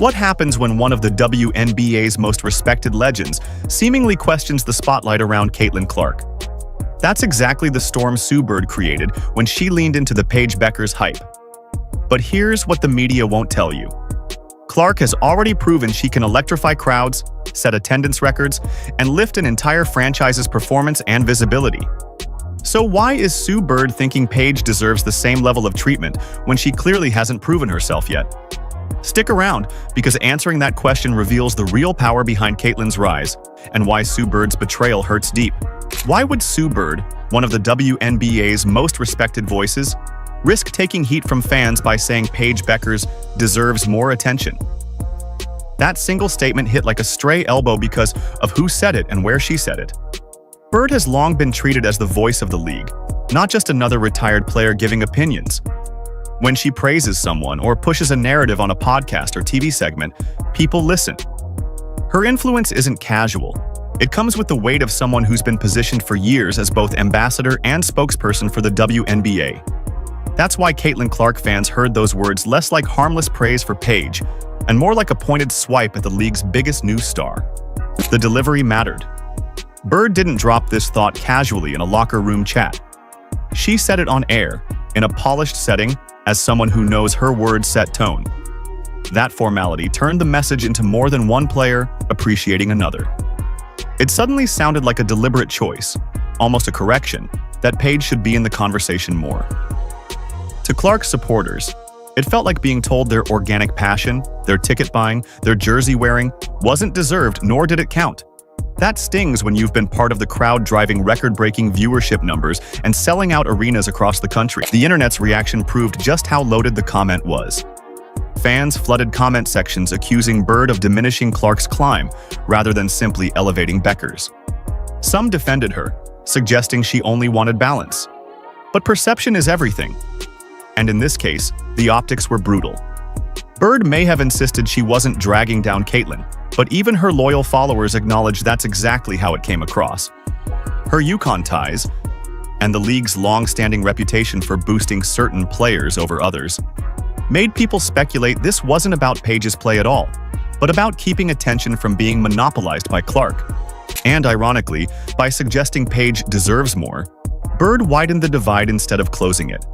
What happens when one of the WNBA's most respected legends seemingly questions the spotlight around Caitlin Clark? That's exactly the storm Sue Bird created when she leaned into the Paige Bueckers hype. But here's what the media won't tell you. Clark has already proven she can electrify crowds, set attendance records, and lift an entire franchise's performance and visibility. So why is Sue Bird thinking Paige deserves the same level of treatment when she clearly hasn't proven herself yet? Stick around, because answering that question reveals the real power behind Caitlin's rise and why Sue Bird's betrayal hurts deep. Why would Sue Bird, one of the WNBA's most respected voices, risk taking heat from fans by saying Paige Bueckers deserves more attention? That single statement hit like a stray elbow because of who said it and where she said it. Bird has long been treated as the voice of the league, not just another retired player giving opinions. When she praises someone or pushes a narrative on a podcast or TV segment, people listen. Her influence isn't casual. It comes with the weight of someone who's been positioned for years as both ambassador and spokesperson for the WNBA. That's why Caitlin Clark fans heard those words less like harmless praise for Paige and more like a pointed swipe at the league's biggest news star. The delivery mattered. Bird didn't drop this thought casually in a locker room chat. She said it on air, in a polished setting, as someone who knows her words set tone. That formality turned the message into more than one player appreciating another. It suddenly sounded like a deliberate choice, almost a correction, that Paige should be in the conversation more. To Clark's supporters, it felt like being told their organic passion, their ticket buying, their jersey wearing, wasn't deserved, nor did it count. That stings when you've been part of the crowd driving record-breaking viewership numbers and selling out arenas across the country. The internet's reaction proved just how loaded the comment was. Fans flooded comment sections accusing Bird of diminishing Clark's climb rather than simply elevating Bueckers. Some defended her, suggesting she only wanted balance. But perception is everything. And in this case, the optics were brutal. Bird may have insisted she wasn't dragging down Caitlin, but even her loyal followers acknowledged that's exactly how it came across. Her UConn ties, and the league's long-standing reputation for boosting certain players over others, made people speculate this wasn't about Paige's play at all, but about keeping attention from being monopolized by Clark. And ironically, by suggesting Paige deserves more, Bird widened the divide instead of closing it.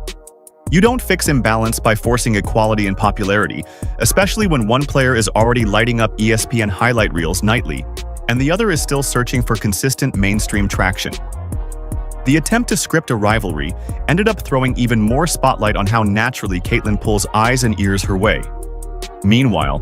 You don't fix imbalance by forcing equality in popularity, especially when one player is already lighting up ESPN highlight reels nightly, and the other is still searching for consistent mainstream traction. The attempt to script a rivalry ended up throwing even more spotlight on how naturally Caitlin pulls eyes and ears her way. Meanwhile,